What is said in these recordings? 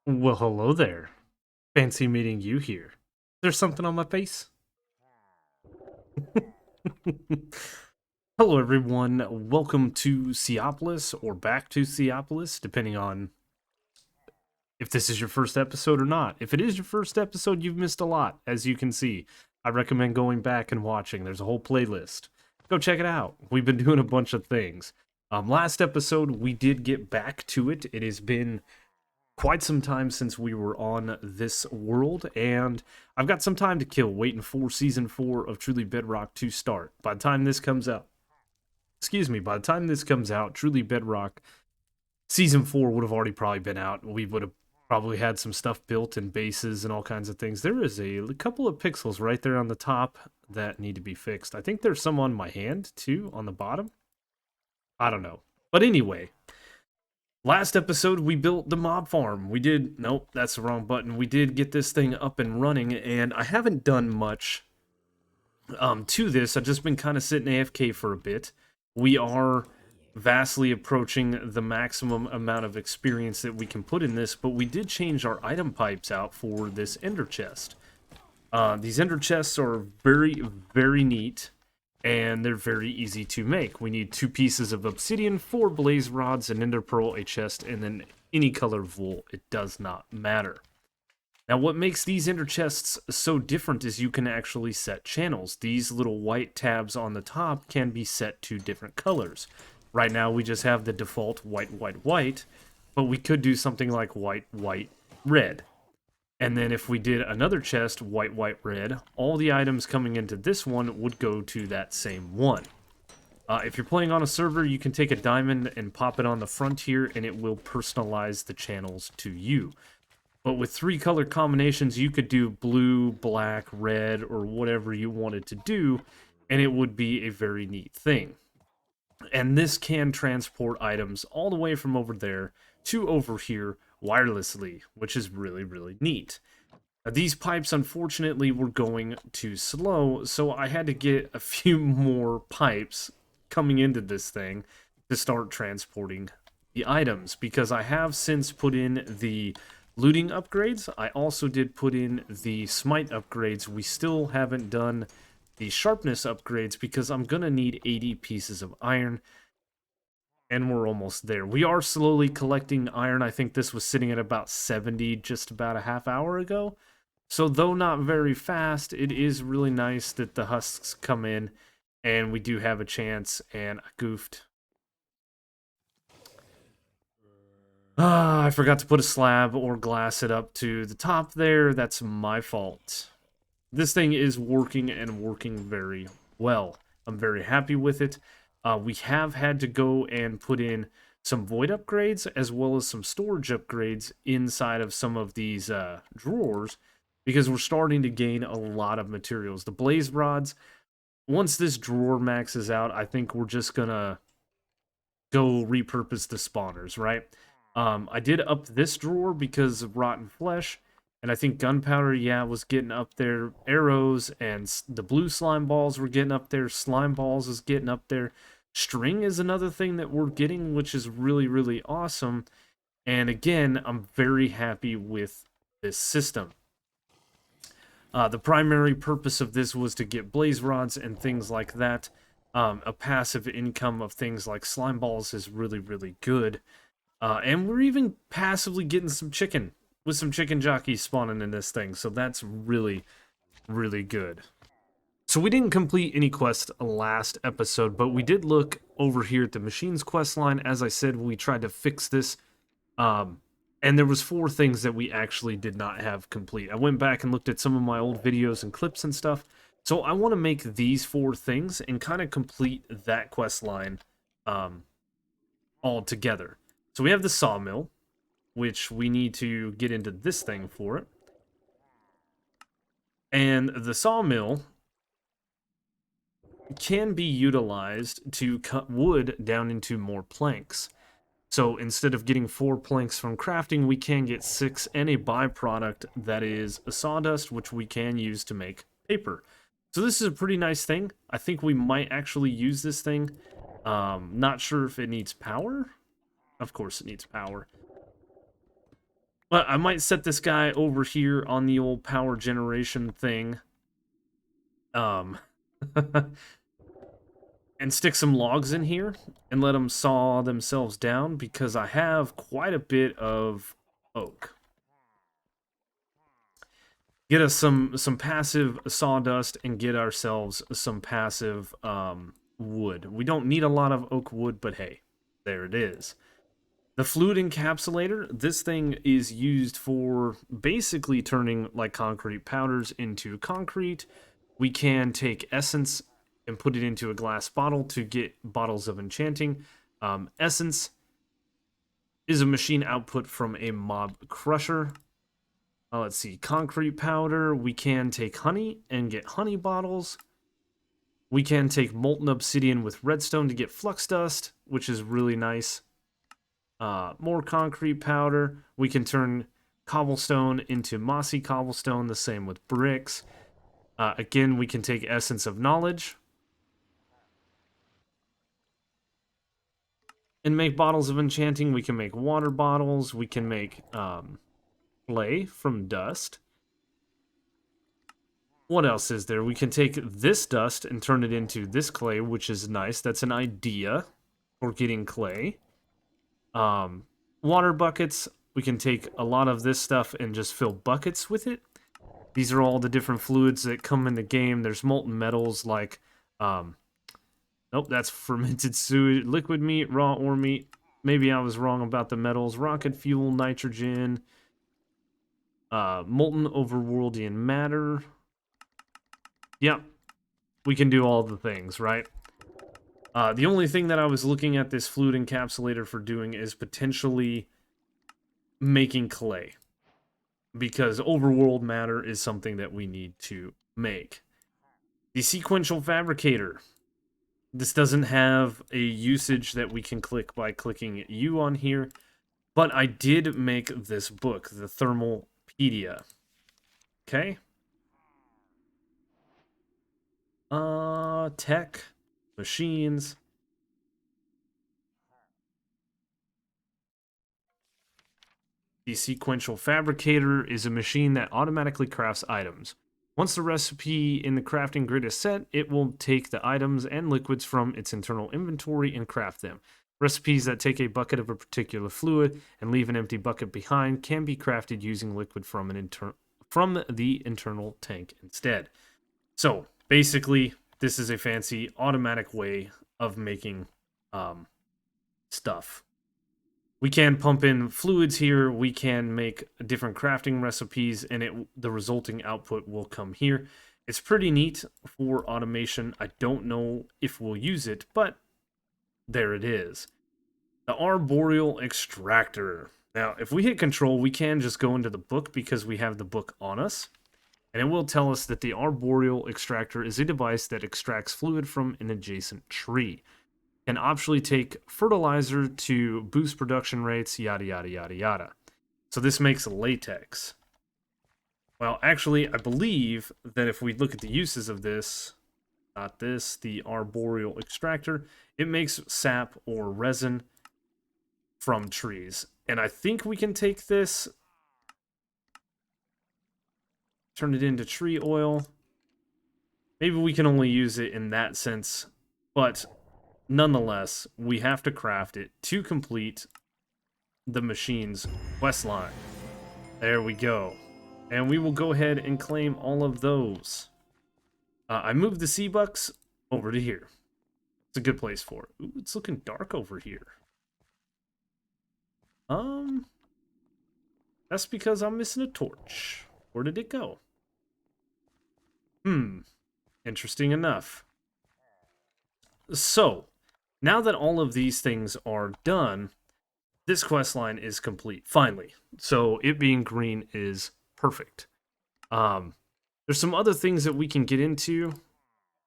Well, hello there. Fancy meeting you here. There's something on my face? Hello, everyone. Welcome to Seaopolis, or back to Seaopolis, depending on if this is your first episode or not. If it is your first episode, you've missed a lot, as you can see. I recommend going back and watching. There's a whole playlist. Go check it out. We've been doing a bunch of things. Last episode, we did get back to it. It has been quite some time since we were on this world, and I've got some time to kill waiting for Season 4 of Truly Bedrock to start. By the time this comes out, by the time this comes out, Truly Bedrock Season 4 would have already probably been out. We would have probably had some stuff built and bases and all kinds of things. There is a couple of pixels right there on the top that need to be fixed. I think there's some on my hand, too, on the bottom. I don't know. But anyway, last episode, we built the mob farm. Nope, that's the wrong button. We did get this thing up and running, and I haven't done much to this. I've just been kind of sitting AFK for a bit. We are vastly approaching the maximum amount of experience that we can put in this, but we did change our item pipes out for this ender chest. These ender chests are very, very neat, and they're very easy to make. We need 2 pieces of obsidian, 4 blaze rods, an ender pearl, a chest, and then any color of wool. It does not matter. Now, what makes these ender chests so different is you can actually set channels. These little white tabs on the top can be set to different colors. Right now, we just have the default white, white, white, but we could do something like white, white, red. And then if we did another chest, white, white, red, all the items coming into this one would go to that same one. If you're playing on a server, you can take a diamond and pop it on the front here, and it will personalize the channels to you. But with 3 color combinations, you could do blue, black, red, or whatever you wanted to do, and it would be a very neat thing. And this can transport items all the way from over there to over here wirelessly, which is really, really neat. Now, these pipes, unfortunately, were going too slow, so I had to get a few more pipes coming into this thing to start transporting the items, because I have since put in the looting upgrades. I also did put in the smite upgrades. We still haven't done the sharpness upgrades because I'm gonna need 80 pieces of iron, and we're almost there. We are slowly collecting iron. I think this was sitting at about 70 just about a half hour ago. So though not very fast, it is really nice that the husks come in and we do have a chance. And I goofed. I forgot to put a slab or glass it up to the top there. That's my fault. This thing is working and working very well. I'm very happy with it. We have had to go and put in some void upgrades as well as some storage upgrades inside of some of these drawers, because we're starting to gain a lot of materials. The blaze rods, once this drawer maxes out, I think we're just gonna go repurpose the spawners, right? I did up this drawer because of rotten flesh, and I think gunpowder, yeah, was getting up there. Arrows and the blue slime balls were getting up there. Slime balls is getting up there. String is another thing that we're getting, which is really, really awesome. And again, I'm very happy with this system. The primary purpose of this was to get blaze rods and things like that. A passive income of things like slime balls is really, really good. And we're even passively getting some chicken, with some chicken jockeys spawning in this thing. So that's really, really good. So we didn't complete any quest last episode, but we did look over here at the machines quest line. As I said, we tried to fix this. And there was 4 things that we actually did not have complete. I went back and looked at some of my old videos and clips and stuff. So I want to make these 4 things and kind of complete that quest line all together. So we have the sawmill, which we need to get into this thing for it. And the sawmill can be utilized to cut wood down into more planks. So instead of getting 4 planks from crafting, we can get 6 and a byproduct that is a sawdust, which we can use to make paper. So this is a pretty nice thing. I think we might actually use this thing. Not sure if it needs power. Of course it needs power. But I might set this guy over here on the old power generation thing. And stick some logs in here and let them saw themselves down because I have quite a bit of oak. Get us some passive sawdust and get ourselves some passive wood. We don't need a lot of oak wood, but hey, there it is. The Flute Encapsulator, this thing is used for basically turning like concrete powders into concrete. We can take essence and put it into a glass bottle to get bottles of enchanting. Essence is a machine output from a mob crusher. Let's see, concrete powder. We can take honey and get honey bottles. We can take molten obsidian with redstone to get flux dust, which is really nice. More concrete powder. We can turn cobblestone into mossy cobblestone, the same with bricks. Again, we can take essence of knowledge and make bottles of enchanting. We can make water bottles. We can make clay from dust. What else is there? We can take this dust and turn it into this clay, which is nice. That's an idea for getting clay. Water buckets. We can take a lot of this stuff and just fill buckets with it. These are all the different fluids that come in the game. There's molten metals like, nope, that's fermented sewage, liquid meat, raw ore meat. Maybe I was wrong about the metals. Rocket fuel, nitrogen, molten overworldian matter. Yep, we can do all the things, right? The only thing that I was looking at this Flute Encapsulator for doing is potentially making clay. Because overworld matter is something that we need to make. The Sequential Fabricator. This doesn't have a usage that we can click by clicking U on here. But I did make this book, the Thermalpedia. Okay. Tech, machines. The Sequential Fabricator is a machine that automatically crafts items. Once the recipe in the crafting grid is set, it will take the items and liquids from its internal inventory and craft them. Recipes that take a bucket of a particular fluid and leave an empty bucket behind can be crafted using liquid from the internal tank instead. So, basically, this is a fancy automatic way of making stuff. We can pump in fluids here, we can make different crafting recipes, and the resulting output will come here. It's pretty neat for automation. I don't know if we'll use it, but there it is. The Arboreal Extractor. Now, if we hit control, we can just go into the book because we have the book on us. And it will tell us that the Arboreal Extractor is a device that extracts fluid from an adjacent tree. Can optionally take fertilizer to boost production rates, yada, yada, yada, yada. So this makes latex. Well, actually, I believe that if we look at the uses of this, not this, the Arboreal Extractor, it makes sap or resin from trees. And I think we can take this, turn it into tree oil. Maybe we can only use it in that sense, but nonetheless, we have to craft it to complete the machine's quest line. There we go. And we will go ahead and claim all of those. I moved the Seabucks over to here. It's a good place for it. Ooh, it's looking dark over here. That's because I'm missing a torch. Where did it go? Interesting enough. So, now that all of these things are done, this quest line is complete, finally. So, it being green is perfect. There's some other things that we can get into,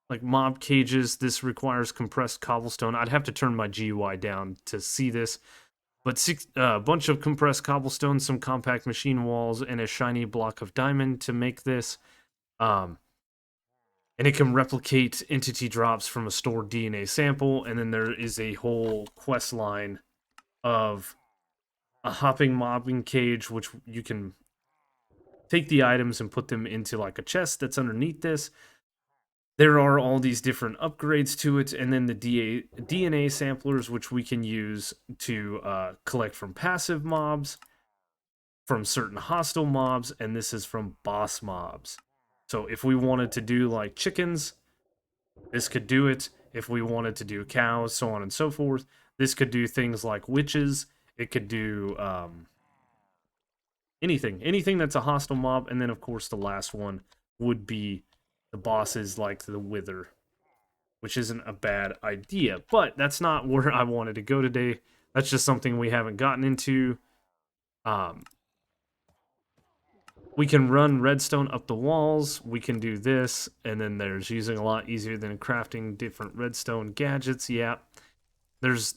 like mob cages. This requires compressed cobblestone. I'd have to turn my GUI down to see this. But a bunch of compressed cobblestone, some compact machine walls, and a shiny block of diamond to make this. And it can replicate entity drops from a stored DNA sample. And then there is a whole quest line of a hopping mobbing cage, which you can take the items and put them into like a chest that's underneath this. There are all these different upgrades to it, and then the DNA samplers, which we can use to collect from passive mobs, from certain hostile mobs, and this is from boss mobs. So if we wanted to do like chickens, this could do it. If we wanted to do cows, so on and so forth, this could do things like witches. It could do anything that's a hostile mob, and then of course the last one would be the bosses like the Wither, which isn't a bad idea, but that's not where I wanted to go today. That's just something we haven't gotten into. We can run redstone up the walls. We can do this, and then there's using a lot easier than crafting different redstone gadgets. Yeah, there's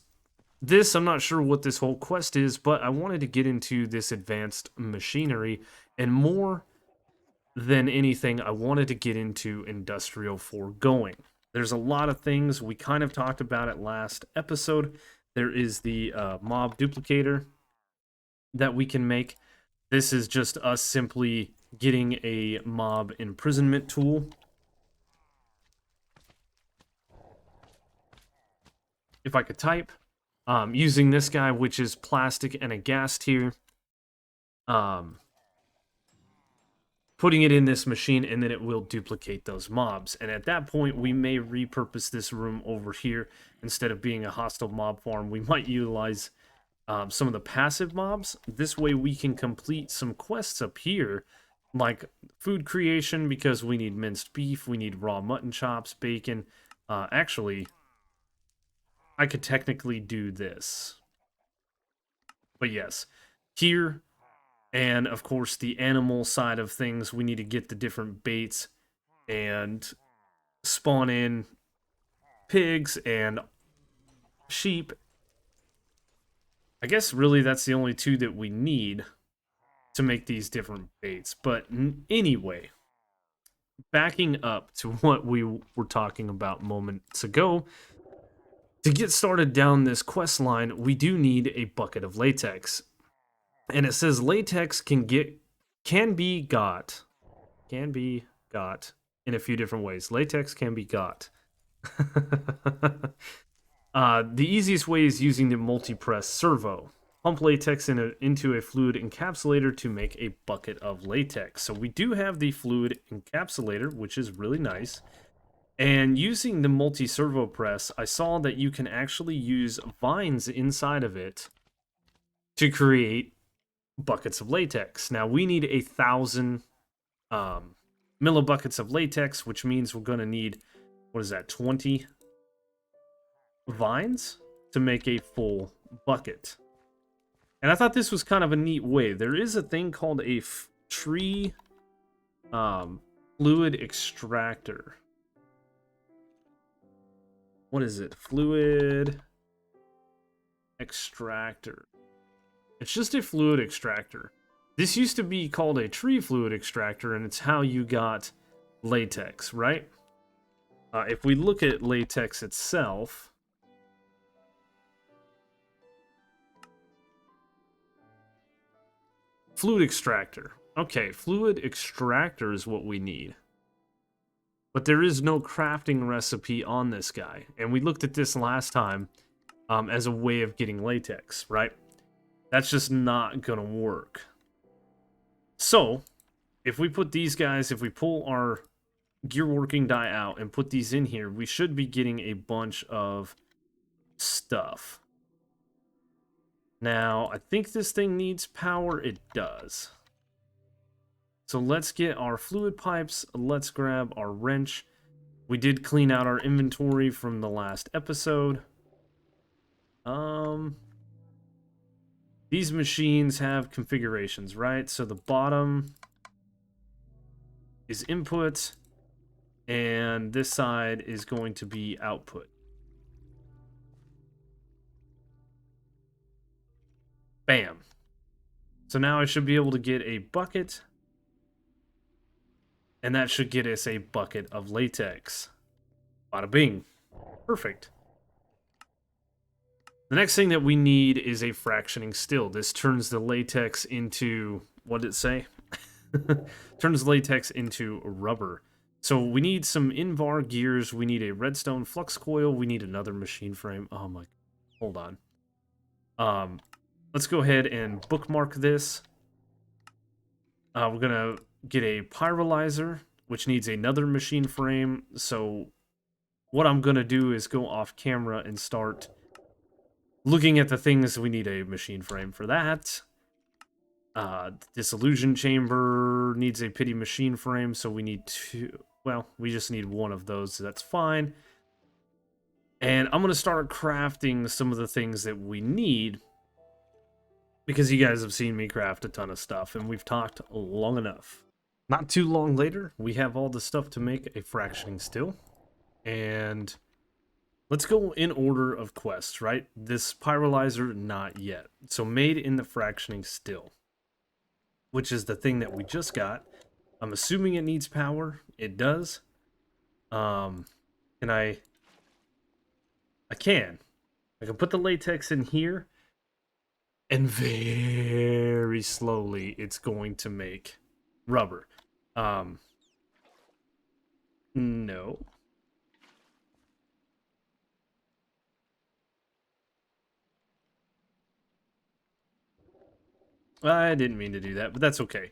this. I'm not sure what this whole quest is, but I wanted to get into this advanced machinery, and more than anything, I wanted to get into industrial foregoing. There's a lot of things. We kind of talked about it last episode. There is the mob duplicator that we can make. This is just us simply getting a mob imprisonment tool. If I could type, using this guy, which is plastic and a gas tier, putting it in this machine, and then it will duplicate those mobs. And at that point, we may repurpose this room over here. Instead of being a hostile mob farm, we might utilize some of the passive mobs. This way we can complete some quests up here, like food creation, because we need minced beef, we need raw mutton chops, bacon. Actually, I could technically do this. But yes, here, and of course the animal side of things, we need to get the different baits and spawn in pigs and sheep. I guess really that's the only two that we need to make these different baits. But anyway, backing up to what we were talking about moments ago, to get started down this quest line, we do need a bucket of latex. And it says latex can be got in a few different ways. Latex can be got. The easiest way is using the multi-press servo. Pump latex into a fluid encapsulator to make a bucket of latex. So we do have the fluid encapsulator, which is really nice. And using the multi-servo press, I saw that you can actually use vines inside of it to create buckets of latex. Now we need 1,000 millibuckets of latex, which means we're going to need, what is that, 20 vines to make a full bucket. And I thought this was kind of a neat way. There is a thing called a tree fluid extractor. What is it? Fluid extractor. It's just a fluid extractor. This used to be called a tree fluid extractor, and it's how you got latex, right? If we look at latex itself, fluid extractor. Okay, fluid extractor is what we need. But there is no crafting recipe on this guy. And we looked at this last time as a way of getting latex, right? That's just not going to work. So, if we put these guys, if we pull our gear working die out and put these in here, we should be getting a bunch of stuff. Now, I think this thing needs power. It does. So let's get our fluid pipes. Let's grab our wrench. We did clean out our inventory from the last episode. These machines have configurations, right? So the bottom is input, and this side is going to be output. Bam. So now I should be able to get a bucket, and that should get us a bucket of latex. Bada bing. Perfect. The next thing that we need is a fractioning still. This turns the latex into, what did it say? Turns latex into rubber. So we need some Invar gears, we need a redstone flux coil, we need another machine frame. Oh my, hold on. Let's go ahead and bookmark this. We're gonna get a pyrolyzer, which needs another machine frame. So what I'm gonna do is go off camera and start looking at the things. We need a machine frame for that. Disillusion Chamber needs a pity machine frame, so we need two. Well, we just need one of those, so that's fine. And I'm going to start crafting some of the things that we need, because you guys have seen me craft a ton of stuff, and we've talked long enough. Not too long later, we have all the stuff to make a fractioning still. And let's go in order of quests, right? This pyrolyzer, not yet. So made in the fractioning still, which is the thing that we just got. I'm assuming it needs power. It does. Can I can put the latex in here, and very slowly it's going to make rubber. No. I didn't mean to do that, but that's okay.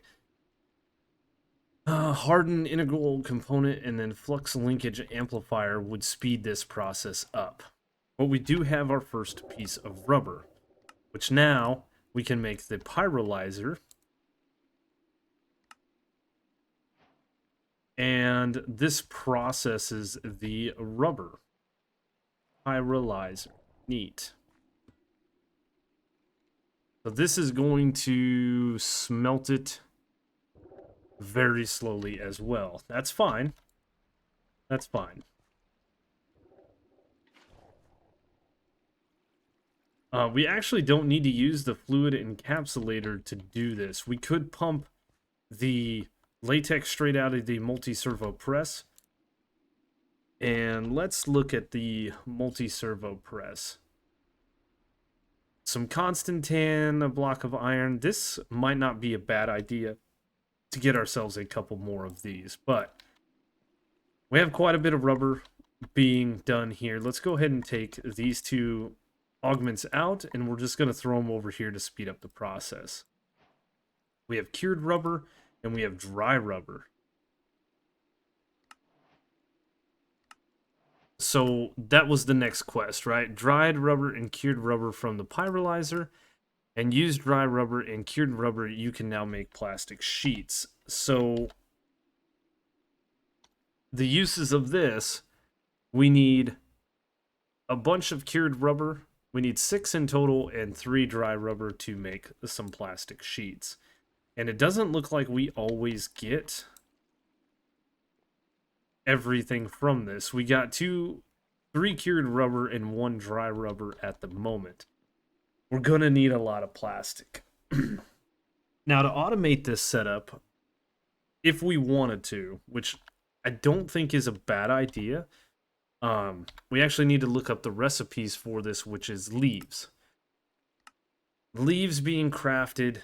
Harden integral component and then flux linkage amplifier would speed this process up. But we do have our first piece of rubber, which now we can make the pyrolyzer. And this processes the rubber. Pyrolyzer. Neat. So this is going to smelt it very slowly as well. That's fine. That's fine. We actually don't need to use the Fluid Encapsulator to do this. We could pump the latex straight out of the multi-servo press. And let's look at the multi-servo press. Some Constantan, a block of iron. This might not be a bad idea to get ourselves a couple more of these, but we have quite a bit of rubber being done here. Let's go ahead and take these two augments out, and we're just going to throw them over here to speed up the process. We have cured rubber, and we have dry rubber. So that was the next quest, right? Dried rubber and cured rubber from the pyrolyzer. And use dry rubber and cured rubber, you can now make plastic sheets. So the uses of this, we need a bunch of cured rubber. We need 6 in total and 3 dry rubber to make some plastic sheets. And it doesn't look like we always get everything from this. We got 3 cured rubber and 1 dry rubber at the moment. We're going to need a lot of plastic. Now, to automate this setup, if we wanted to, which I don't think is a bad idea, we actually need to look up the recipes for this, which is leaves. Leaves being crafted.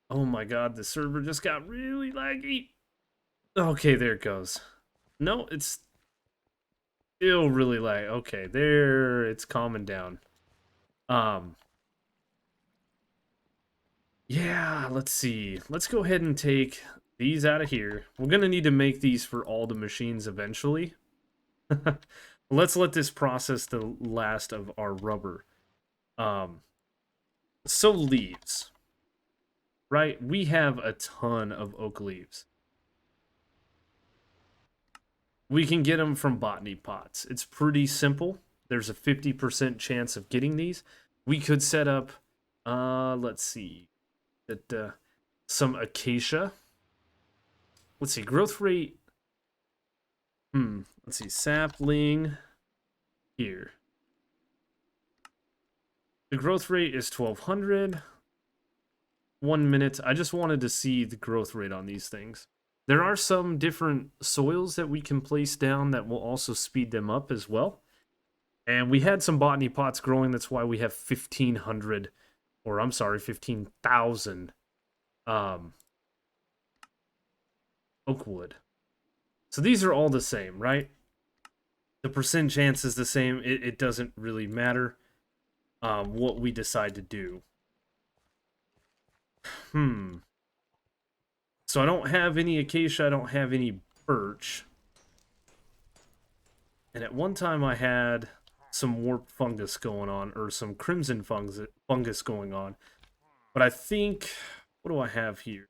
Oh my god, the server just got really laggy. Okay, there it goes. No, it's still really laggy. Okay, there, it's calming down. Yeah, let's see. Let's go ahead and take these out of here. We're going to need to make these for all the machines eventually. Let's let this process the last of our rubber. So leaves. Right? We have a ton of oak leaves. We can get them from botany pots. It's pretty simple. There's a 50% chance of getting these. We could set up, let's see, some acacia. Let's see, growth rate. Let's see, sapling here. The growth rate is 1200. 1 minute. I just wanted to see the growth rate on these things. There are some different soils that we can place down that will also speed them up as well. And we had some botany pots growing. That's why we have 1,500, or I'm sorry, 15,000 oak wood. So these are all the same, right? The percent chance is the same. It doesn't really matter what we decide to do. So I don't have any acacia. I don't have any birch. And at one time I had some warp fungus going on, or some crimson fungus going on. But I think, what do I have here?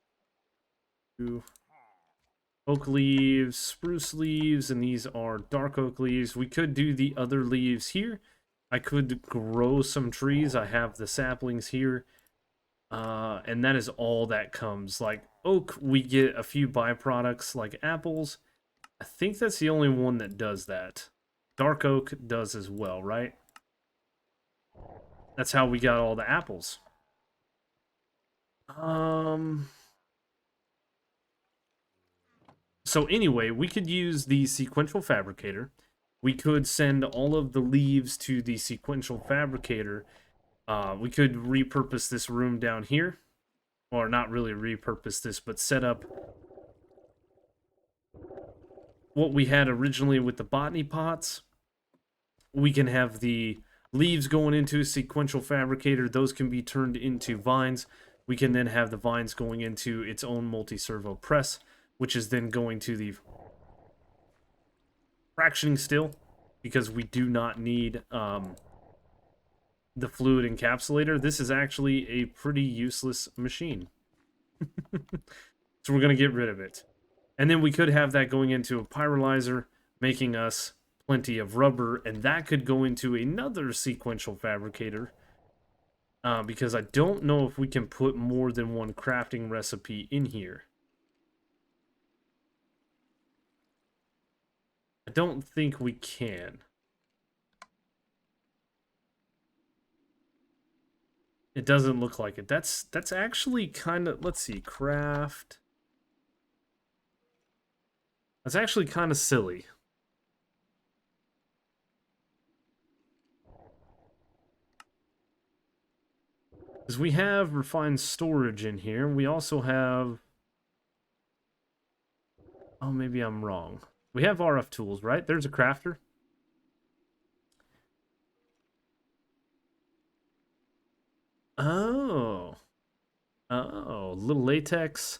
Oak leaves, spruce leaves, and these are dark oak leaves. We could do the other leaves here. I could grow some trees. I have the saplings here. And that is all that comes. Like oak, we get a few byproducts like apples. I think that's the only one that does that. Dark oak does as well, right? That's how we got all the apples. So anyway, we could use the Sequential Fabricator. We could send all of the leaves to the Sequential Fabricator. We could repurpose this room down here. Or not really repurpose this, but set up what we had originally with the botany pots. We can have the leaves going into a Sequential Fabricator. Those can be turned into vines. We can then have the vines going into its own multi-servo press, which is then going to the fractioning still, because we do not need the Flute Encapsulator. This is actually a pretty useless machine. So we're going to get rid of it. And then we could have that going into a pyrolyzer, making us plenty of rubber, and that could go into another Sequential Fabricator. Because I don't know if we can put more than one crafting recipe in here. I don't think we can. It doesn't look like it. That's actually kind of, let's see, craft. That's actually kind of silly. Because we have refined storage in here. We also have... Oh, maybe I'm wrong. We have RF tools, right? There's a crafter. Oh. Oh, little latex,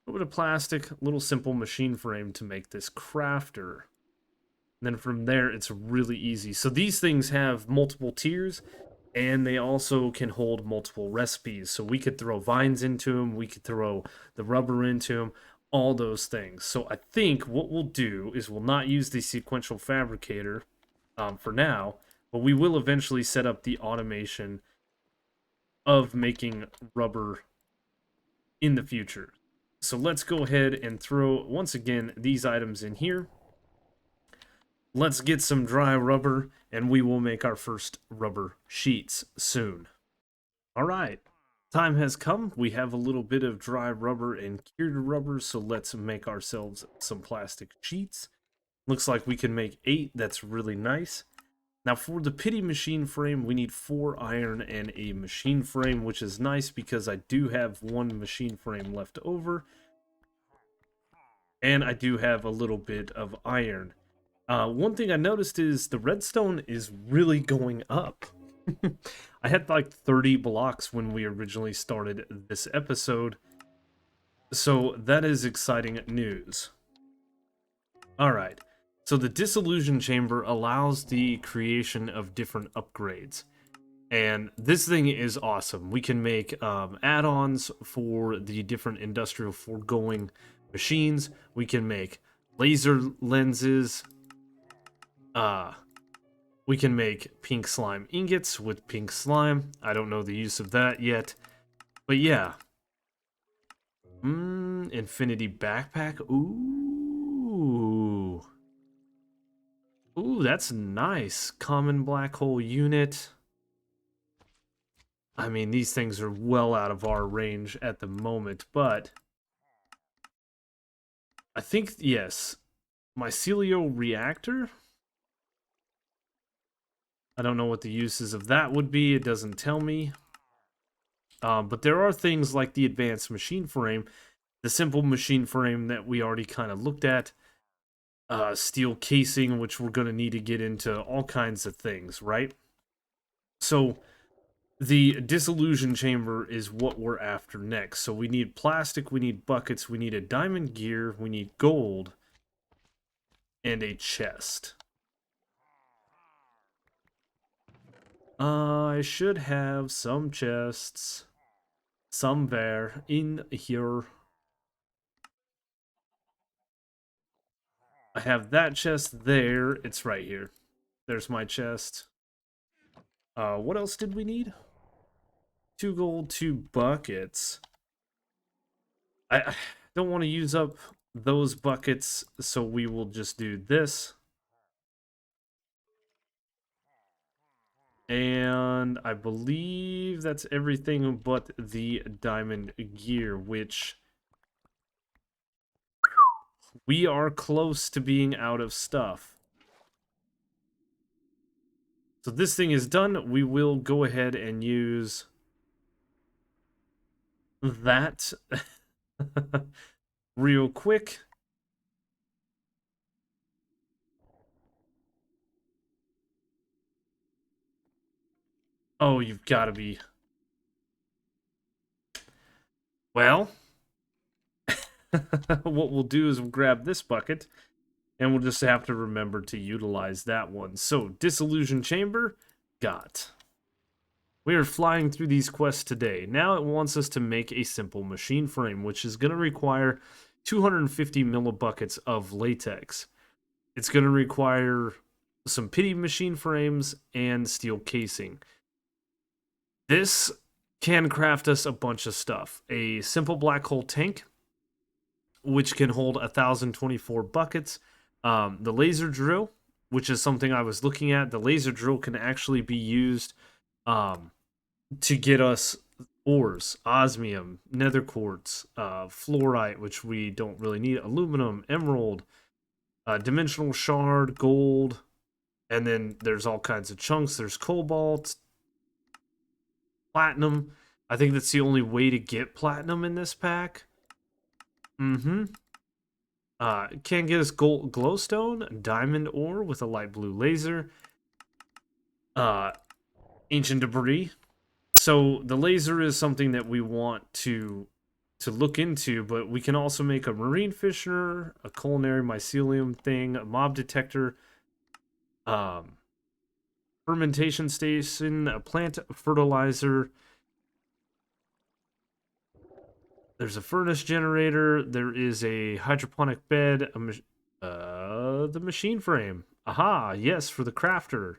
a little bit of plastic, little simple machine frame to make this crafter. And then from there, it's really easy. So these things have multiple tiers, and they also can hold multiple recipes. So we could throw vines into them, we could throw the rubber into them, all those things. So I think what we'll do is we'll not use the Sequential Fabricator for now, but we will eventually set up the automation of making rubber in the future. So let's go ahead and throw, once again, these items in here. Let's get some dry rubber, and we will make our first rubber sheets soon. All right, time has come. We have a little bit of dry rubber and cured rubber, so let's make ourselves some plastic sheets. Looks like we can make 8. That's really nice. Now for the pity machine frame, we need 4 iron and a machine frame, which is nice because I do have 1 machine frame left over. And I do have a little bit of iron. One thing I noticed is the redstone is really going up. I had like 30 blocks when we originally started this episode. So that is exciting news. Alright. So the Disillusion Chamber allows the creation of different upgrades. And this thing is awesome. We can make add-ons for the different industrial foregoing machines. We can make laser lenses. We can make pink slime ingots with pink slime. I don't know the use of that yet. But yeah. Infinity backpack. Ooh. Ooh, that's nice. Common black hole unit. I mean, these things are well out of our range at the moment, but I think, yes, mycelio reactor? I don't know what the uses of that would be. It doesn't tell me. But there are things like the advanced machine frame, the simple machine frame that we already kind of looked at, steel casing, which we're going to need to get into all kinds of things, right? So the Disillusion Chamber is what we're after next. So we need plastic, we need buckets, we need a diamond gear, we need gold, and a chest. I should have some chests somewhere in here. I have that chest there. It's right here. There's my chest. What else did we need? 2 gold, 2 buckets. I don't want to use up those buckets, so we will just do this. And I believe that's everything but the diamond gear, which we are close to being out of stuff. So this thing is done. We will go ahead and use that real quick. Oh, you've got to be... Well, what we'll do is we'll grab this bucket, and we'll just have to remember to utilize that one. So, Disillusion Chamber, got. We are flying through these quests today. Now it wants us to make a simple machine frame, which is going to require 250 millibuckets of latex. It's going to require some pity machine frames and steel casing. This can craft us a bunch of stuff. A simple black hole tank, which can hold 1,024 buckets. The laser drill, which is something I was looking at. The laser drill can actually be used to get us ores, osmium, nether quartz, fluorite, which we don't really need, aluminum, emerald, dimensional shard, gold, and then there's all kinds of chunks. There's cobalt, platinum. I think that's the only way to get platinum in this pack. Can get us gold glowstone, diamond ore with a light blue laser, ancient debris. So the laser is something that we want to look into, but we can also make a marine fisher, a culinary mycelium thing, a mob detector, fermentation station, a plant fertilizer. There's a furnace generator. There is a hydroponic bed. The machine frame. Aha! Yes, for the crafter.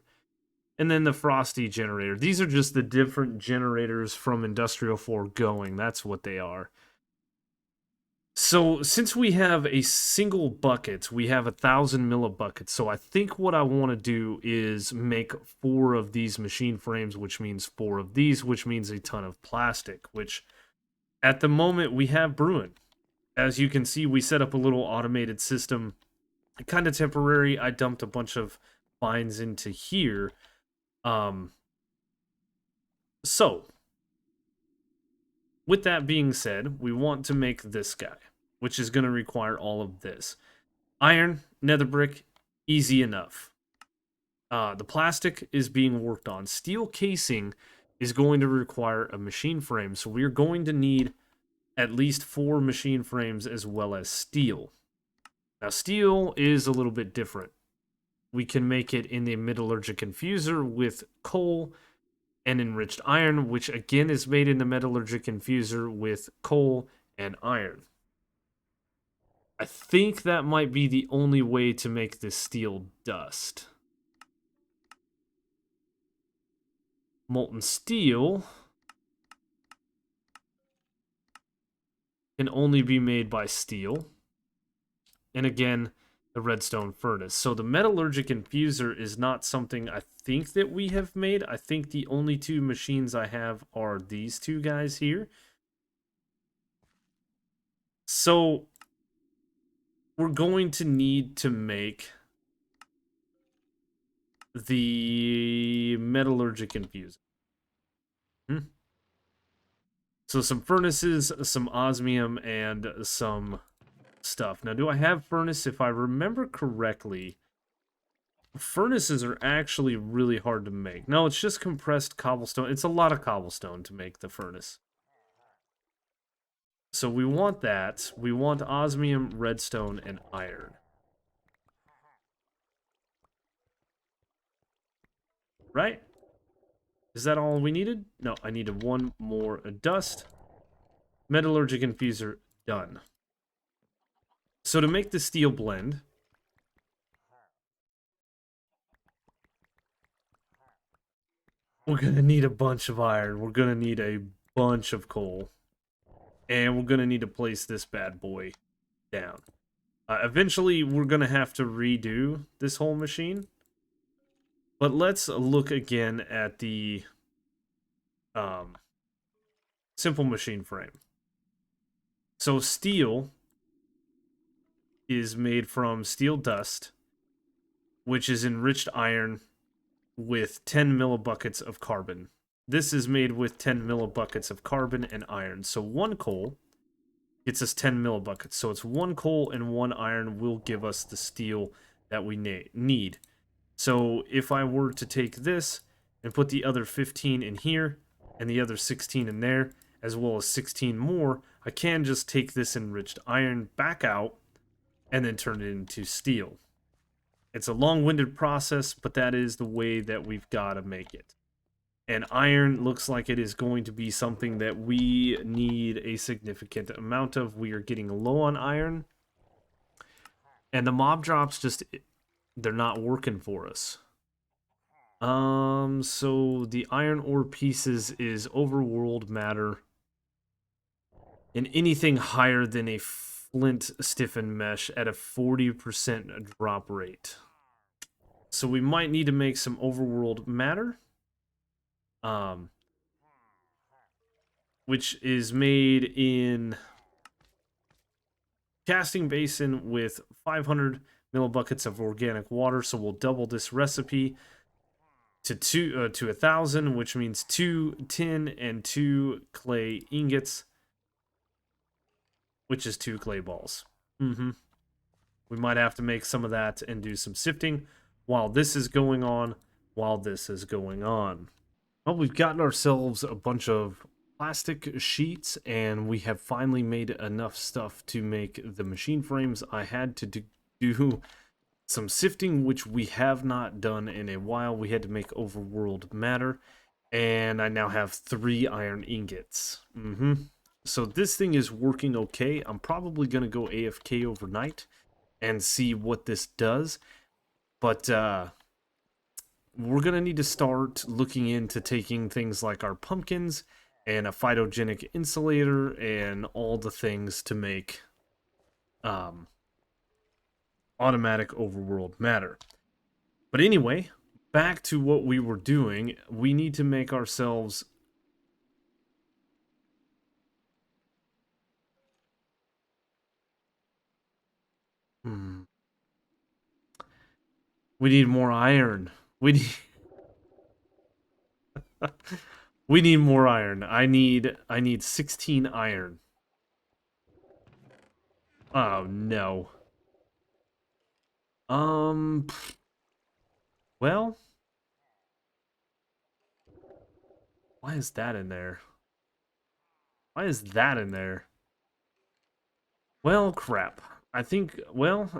And then the frosty generator. These are just the different generators from Industrial Foregoing. That's what they are. So since we have a single bucket, we have 1,000 millibuckets. So I think what I want to do is make 4 of these machine frames, which means 4 of these, which means a ton of plastic, which at the moment we have brewing. As you can see, we set up a little automated system, kind of temporary. I dumped a bunch of fines into here. So, with that being said, we want to make this guy, which is going to require all of this. Iron, nether brick, easy enough. The plastic is being worked on. Steel casing is going to require a machine frame, so we're going to need at least 4 machine frames as well as steel. Now, steel is a little bit different. We can make it in the metallurgic infuser with coal and enriched iron, which again is made in the metallurgic infuser with coal and iron. I think that might be the only way to make this steel dust. Molten steel can only be made by steel. And again, the redstone furnace. So the metallurgic infuser is not something I think that we have made. I think the only 2 machines I have are these 2 guys here. So we're going to need to make the metallurgic infuser. So some furnaces, some osmium, and some stuff. Now, do I have furnace? If I remember correctly, furnaces are actually really hard to make. No, it's just compressed cobblestone. It's a lot of cobblestone to make the furnace. So we want that. We want osmium, redstone, and iron. Right? Is that all we needed? No, I needed one more dust. Metallurgic infuser, done. So to make the steel blend, we're going to need a bunch of iron. We're going to need a bunch of coal. And we're going to need to place this bad boy down. Eventually, we're going to have to redo this whole machine. But let's look again at the simple machine frame. So steel is made from steel dust, which is enriched iron with 10 millibuckets of carbon. This is made with 10 millibuckets of carbon and iron. So one coal gets us 10 millibuckets. So it's one coal and one iron will give us the steel that we need. So if I were to take this and put the other 15 in here and the other 16 in there, as well as 16 more, I can just take this enriched iron back out and then turn it into steel. It's a long-winded process, but that is the way that we've got to make it. And iron looks like it is going to be something that we need a significant amount of. We are getting low on iron. And the mob drops just, they're not working for us. So the iron ore pieces is overworld matter. And anything higher than a flint stiffened mesh at a 40% drop rate. So we might need to make some overworld matter. Which is made in casting basin with 500 millibuckets of organic water. So we'll double this recipe to 1,000, which means 2 tin and 2 clay ingots, which is 2 clay balls. We might have to make some of that and do some sifting while this is going on. Well, we've gotten ourselves a bunch of plastic sheets, and we have finally made enough stuff to make the machine frames. I had to do some sifting, which we have not done in a while. We had to make overworld matter, and I now have 3 iron ingots. So this thing is working okay. I'm probably going to go AFK overnight and see what this does. But we're going to need to start looking into taking things like our pumpkins and a phytogenic insulator and all the things to make automatic overworld matter. But anyway, back to what we were doing. We need to make ourselves... We need more iron. We need more iron. I need 16 iron. Oh no. Well, why is that in there? Why is that in there? Well, crap. I think, well,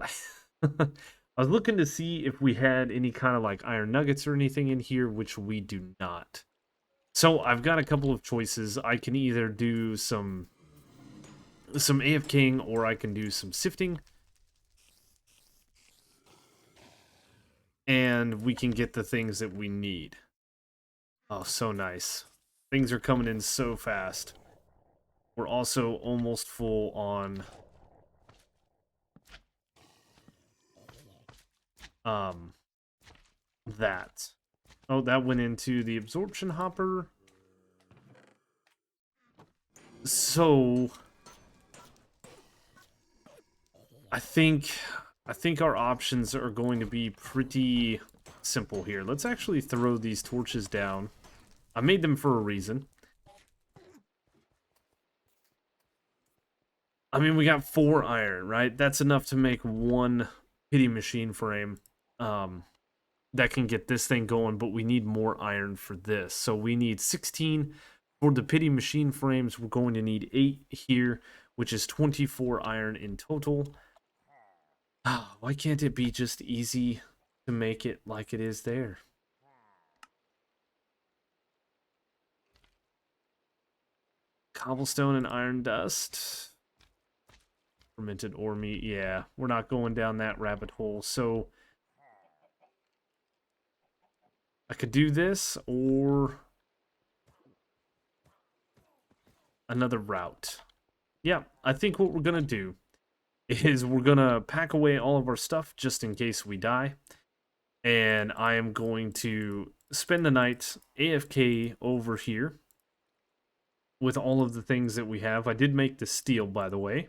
I was looking to see if we had any kind of like iron nuggets or anything in here, which we do not. So I've got a couple of choices. I can either do some AFKing or I can do some sifting. And we can get the things that we need. Oh, so nice. Things are coming in so fast. We're also almost full on that. Oh, that went into the absorption hopper. So I think our options are going to be pretty simple here. Let's actually throw these torches down. I made them for a reason. I mean, we got 4 iron, right? That's enough to make 1 pity machine frame that can get this thing going, but we need more iron for this. So we need 16 for the pity machine frames. We're going to need 8 here, which is 24 iron in total. Why can't it be just easy to make it like it is there? Cobblestone and iron dust. Fermented ore meat. Yeah, we're not going down that rabbit hole. So I could do this or another route. Yeah, I think what we're going to do is we're going to pack away all of our stuff just in case we die. And I am going to spend the night AFK over here with all of the things that we have. I did make the steel, by the way.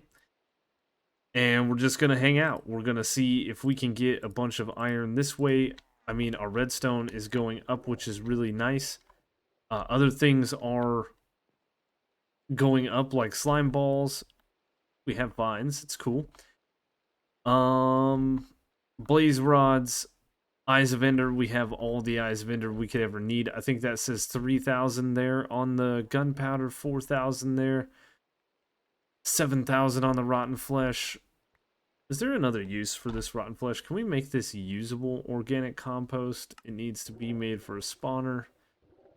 And we're just going to hang out. We're going to see if we can get a bunch of iron this way. I mean, our redstone is going up, which is really nice. Other things are going up, like slime balls. We have vines. It's cool. Blaze rods, Eyes of Ender. We have all the Eyes of Ender we could ever need. I think that says 3,000 there on the gunpowder, 4,000 there, 7,000 on the rotten flesh. Is there another use for this rotten flesh? Can we make this usable organic compost? It needs to be made for a spawner.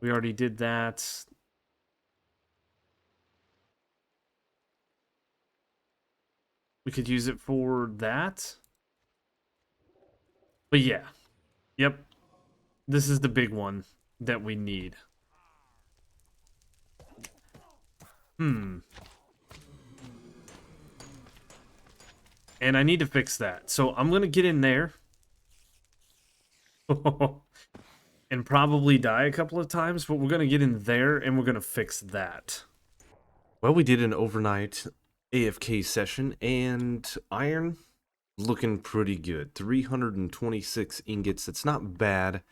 We already did that. We could use it for that. But yeah. Yep. This is the big one that we need. And I need to fix that. So I'm going to get in there. And probably die a couple of times, but we're going to get in there and we're going to fix that. Well, we did an overnight AFK session, and iron looking pretty good. 326 ingots. That's not bad,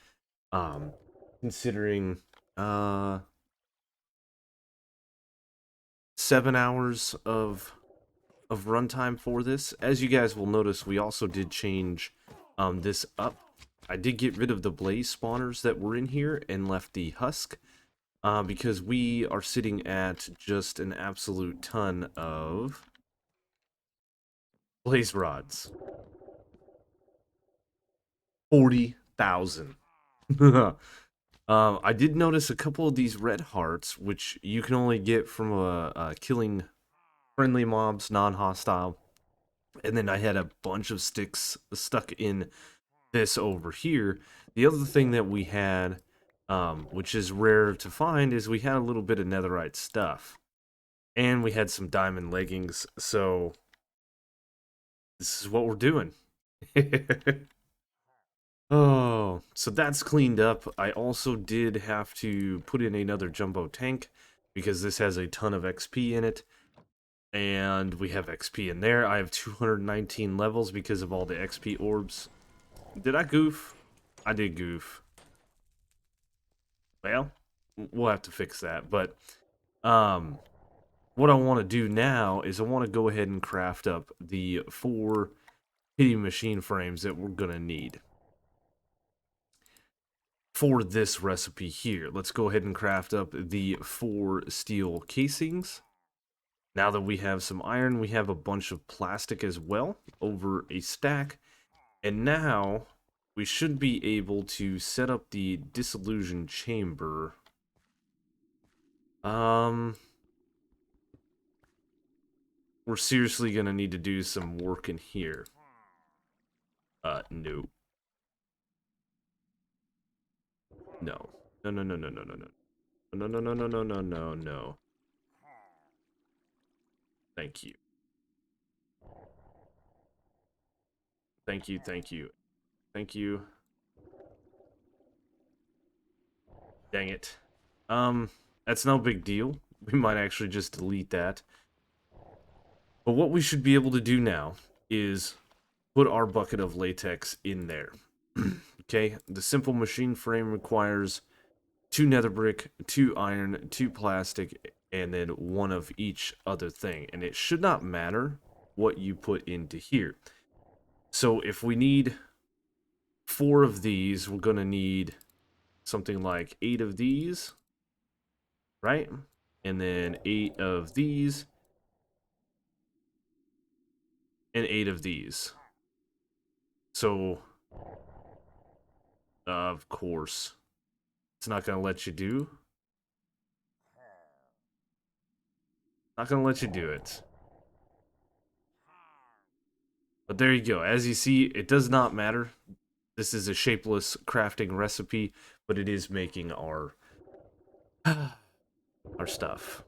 considering 7 hours of runtime for this. As you guys will notice, we also did change this up. I did get rid of the blaze spawners that were in here and left the husk, because we are sitting at just an absolute ton of blaze rods. 40,000. I did notice a couple of these red hearts, which you can only get from killing friendly mobs, non-hostile. And then I had a bunch of sticks stuck in this over here. The other thing that we had, which is rare to find, is we had a little bit of netherite stuff. And we had some diamond leggings, so this is what we're doing. Oh, so that's cleaned up. I also did have to put in another jumbo tank because this has a ton of XP in it. And we have XP in there. I have 219 levels because of all the XP orbs. Did I goof? I did goof. Well, we'll have to fix that. But what I want to do now is I want to go ahead and craft up the 4 pity machine frames that we're going to need for this recipe here. Let's go ahead and craft up the 4 steel casings. Now that we have some iron, we have a bunch of plastic as well over a stack. And now we should be able to set up the Disillusion Chamber. We're seriously going to need to do some work in here. No. No. No, no, no, no, no, no, no. No, no, no, no, no, no, no, no. Thank you. Thank you, thank you. Thank you. Dang it. That's no big deal. We might actually just delete that. But what we should be able to do now is put our bucket of latex in there. Okay, the simple machine frame requires 2 nether brick, 2 iron, 2 plastic, and then 1 of each other thing. And it should not matter what you put into here. So if we need 4 of these, we're going to need something like 8 of these, right? And then 8 of these, and 8 of these. So, of course, it's not going to let you do. Not going to let you do it. But there you go. As you see, it does not matter. This is a shapeless crafting recipe, but it is making our stuff.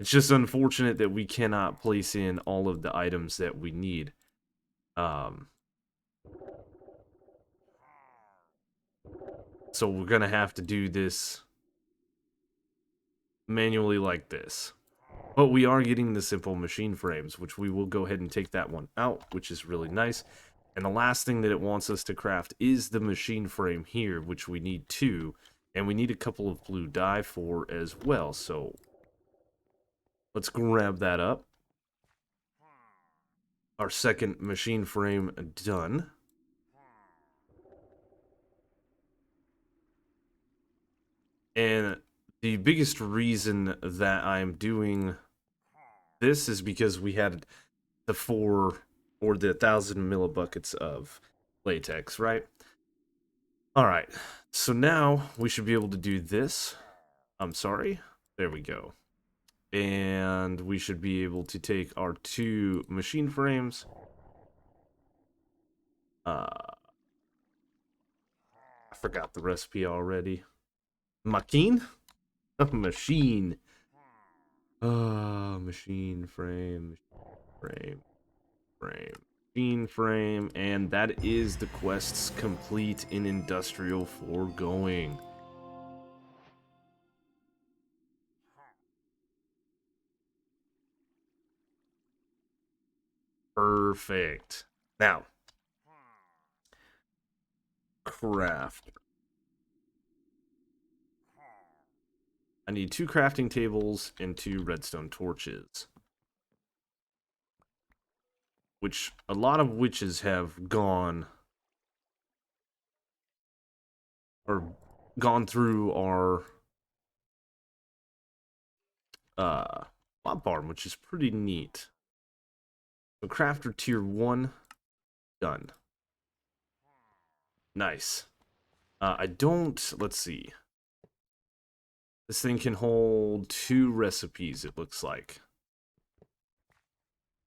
It's just unfortunate that we cannot place in all of the items that we need. So we're gonna have to do this manually like this. But we are getting the simple machine frames, which we will go ahead and take that one out, which is really nice. And the last thing that it wants us to craft is the machine frame here, which we need 2. And we need a couple of blue dye for as well. So let's grab that up. Our second machine frame done. And the biggest reason that I'm doing this is because we had the 4 or the 1,000 millibuckets of latex, right? All right, so now we should be able to do this. I'm sorry. There we go. And we should be able to take our 2 machine frames. I forgot the recipe already. Machine? Machine. Machine frame. Machine frame. And that is the quests complete in Industrial Foregoing. Perfect. Now, craft. I need 2 crafting tables and 2 redstone torches. Which, a lot of witches have gone... or gone through our... mob farm, which is pretty neat. So crafter tier 1, done. Nice. I don't... let's see. This thing can hold 2 recipes, it looks like.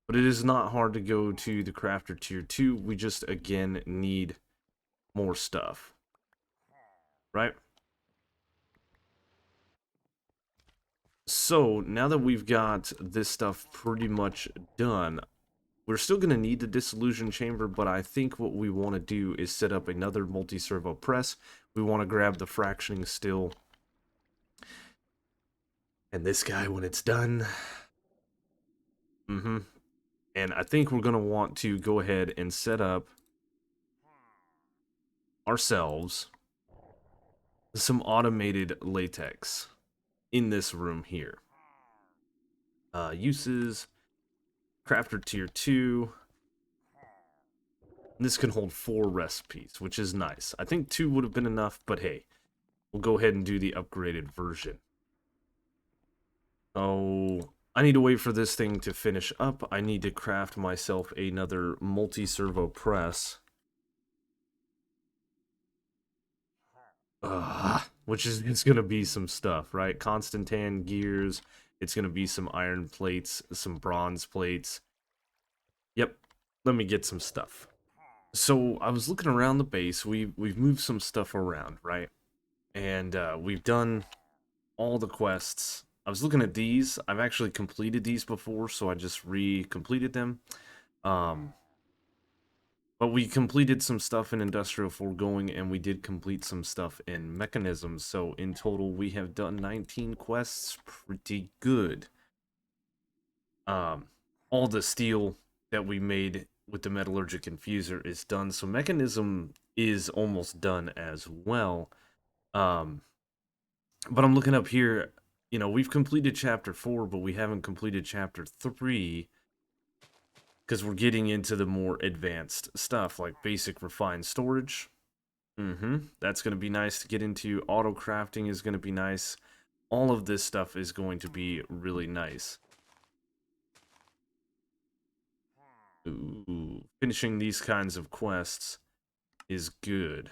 But it is not hard to go to the crafter tier 2. We just, again, need more stuff. Right? So, now that we've got this stuff pretty much done, we're still going to need the Disillusion Chamber, but I think what we want to do is set up another multi-servo press. We want to grab the fractioning still. And this guy when it's done. And I think we're going to want to go ahead and set up ourselves some automated latex in this room here. Uses, crafter tier 2. And this can hold 4 recipes, which is nice. I think 2 would have been enough, but hey, we'll go ahead and do the upgraded version. Oh, I need to wait for this thing to finish up. I need to craft myself another multi-servo press. Which is, it's going to be some stuff, right? Constantan gears. It's going to be some iron plates, some bronze plates. Yep, let me get some stuff. So I was looking around the base. We've moved some stuff around, right? And we've done all the quests. I was looking at these. I've actually completed these before, so I just re-completed them. But we completed some stuff in Industrial Foregoing, and we did complete some stuff in Mechanisms. So in total, we have done 19 quests. Pretty good. All the steel that we made with the metallurgic infuser is done. So mechanism is almost done as well. Um, but I'm looking up here, you know, we've completed chapter 4, but we haven't completed chapter 3 because we're getting into the more advanced stuff like basic refined storage. That's going to be nice to get into. Auto crafting is going to be nice. All of this stuff is going to be really nice. Ooh, finishing these kinds of quests is good.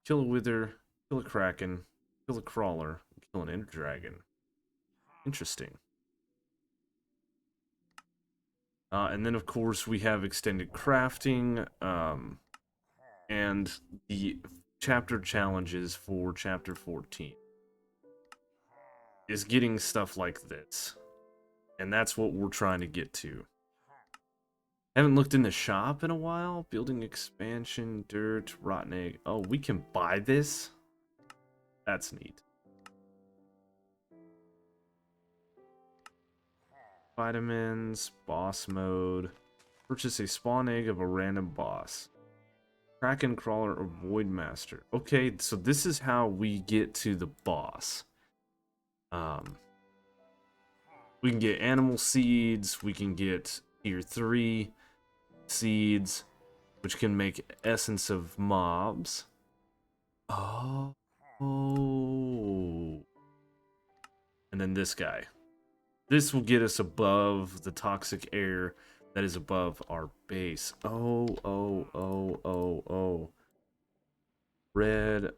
Kill a wither, kill a kraken, kill a crawler, kill an ender dragon. Interesting. And then, of course, we have extended crafting, and the chapter challenges for chapter 14 is getting stuff like this. And that's what we're trying to get to. Haven't looked in the shop in a while. Building expansion, dirt, rotten egg. Oh, we can buy this? That's neat. Vitamins, boss mode. Purchase a spawn egg of a random boss. Kraken crawler or void master. Okay, so this is how we get to the boss. We can get animal seeds. We can get tier 3 seeds, which can make essence of mobs. Oh. And then this guy. This will get us above the toxic air that is above our base. Oh. Red.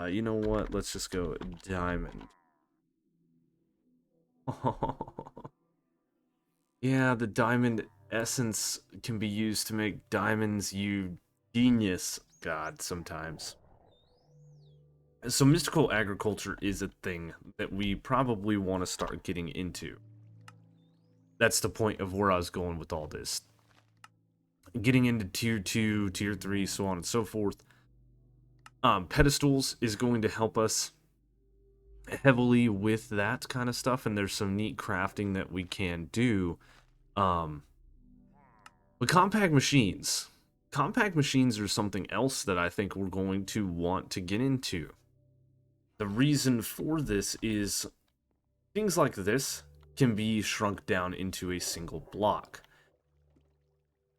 You know what? Let's just go diamond. Yeah, the diamond essence can be used to make diamonds, you genius god, sometimes. So mystical agriculture is a thing that we probably want to start getting into. That's the point of where I was going with all this. Getting into tier 2, tier 3, so on and so forth. Pedestals is going to help us heavily with that kind of stuff, and there's some neat crafting that we can do. But compact machines are something else that I think we're going to want to get into. The reason for this is things like this can be shrunk down into a single block.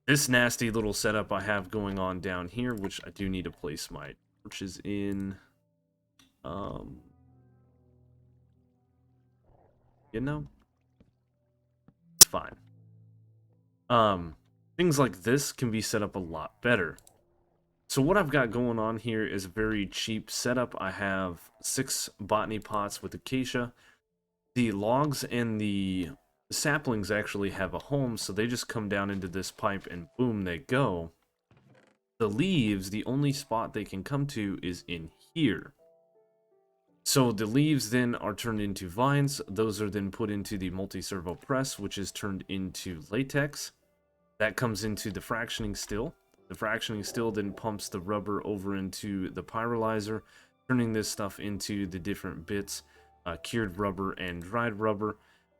This nasty little setup I have going on down here, which I do need to place my torches in. You know, it's fine. Things like this can be set up a lot better. So what I've got going on here is a very cheap setup. I have 6 botany pots with acacia. The logs and the saplings actually have a home, so they just come down into this pipe and boom, they go. The leaves, the only spot they can come to is in here. So the leaves then are turned into vines. Those are then put into the multi-servo press, which is turned into latex. That comes into the fractioning still. The fractioning still then pumps the rubber over into the pyrolyzer, turning this stuff into the different bits, cured rubber and dried rubber,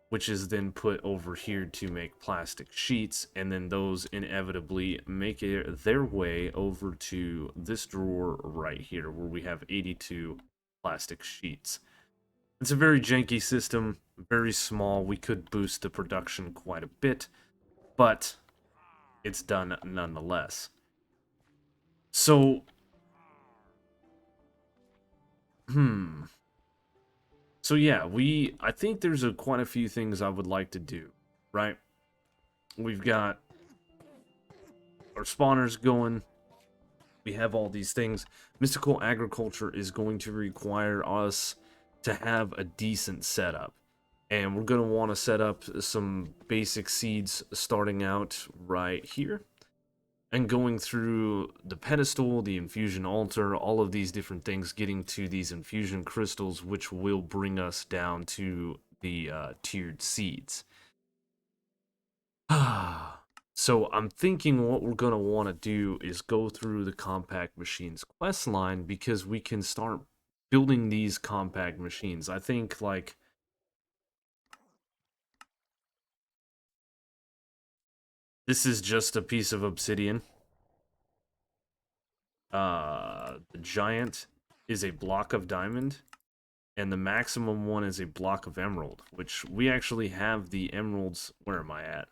which is then put over here to make plastic sheets, and then those inevitably make their way over to this drawer right here, where we have 82 plastic sheets. It's a very janky system, very small. We could boost the production quite a bit, but it's done nonetheless. So, So yeah, I think there's quite a few things I would like to do, right? We've got our spawners going. We have all these things. Mystical agriculture is going to require us to have a decent setup. And we're going to want to set up some basic seeds starting out right here. And going through the pedestal, the infusion altar, all of these different things, getting to these infusion crystals, which will bring us down to the tiered seeds. So I'm thinking what we're going to want to do is go through the compact machines quest line, because we can start building these compact machines. I think, like, This is just a piece of obsidian. The giant is a block of diamond, and the maximum one is a block of emerald, which we actually have the emeralds. Where am I at?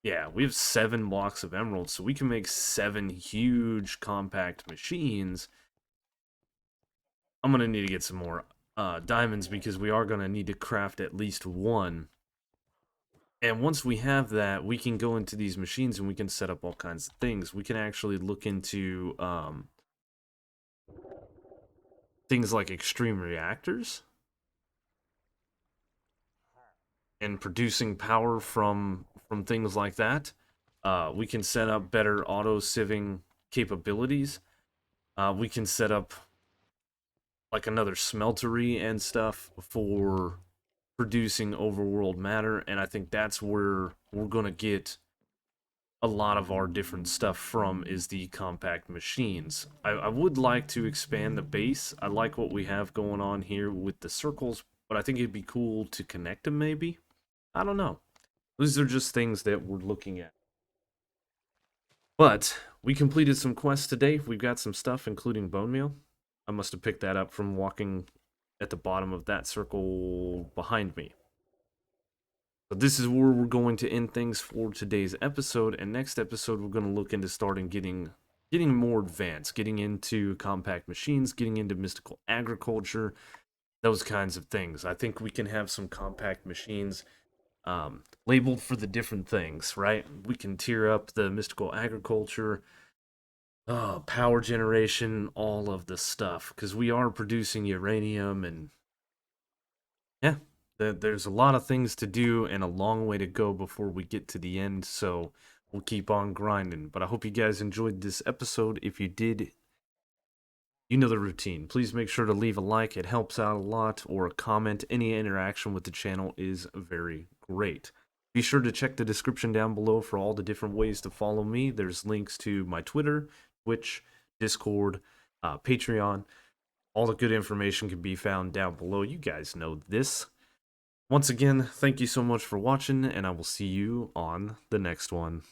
Yeah, we have 7 blocks of emerald, so we can make 7 huge compact machines. I'm gonna need to get some more diamonds because we are gonna need to craft at least one. And once we have that, we can go into these machines and we can set up all kinds of things. We can actually look into things like extreme reactors and producing power from things like that. We can set up better auto sieving capabilities. We can set up like another smeltery and stuff for producing overworld matter, and I think that's where we're gonna get a lot of our different stuff from is the compact machines. I would like to expand the base. I like what we have going on here with the circles, but I think it'd be cool to connect them maybe. I don't know. These are just things that we're looking at. But we completed some quests today. We've got some stuff, including bone meal. I must have picked that up from walking at the bottom of that circle behind me. So this is where we're going to end things for today's episode, and next episode we're going to look into starting getting more advanced, getting into compact machines, getting into mystical agriculture, those kinds of things. I think we can have some compact machines labeled for the different things, right? We can tier up the mystical agriculture, power generation, all of the stuff, because we are producing uranium, and yeah, there's a lot of things to do and a long way to go before we get to the end, so we'll keep on grinding. But I hope you guys enjoyed this episode. If you did, you know the routine. Please make sure to leave a like, it helps out a lot, or a comment. Any interaction with the channel is very great. Be sure to check the description down below for all the different ways to follow me. There's links to my Twitter, Twitch, Discord, Patreon. All the good information can be found down below. You guys know this. Once again, thank you so much for watching, and I will see you on the next one.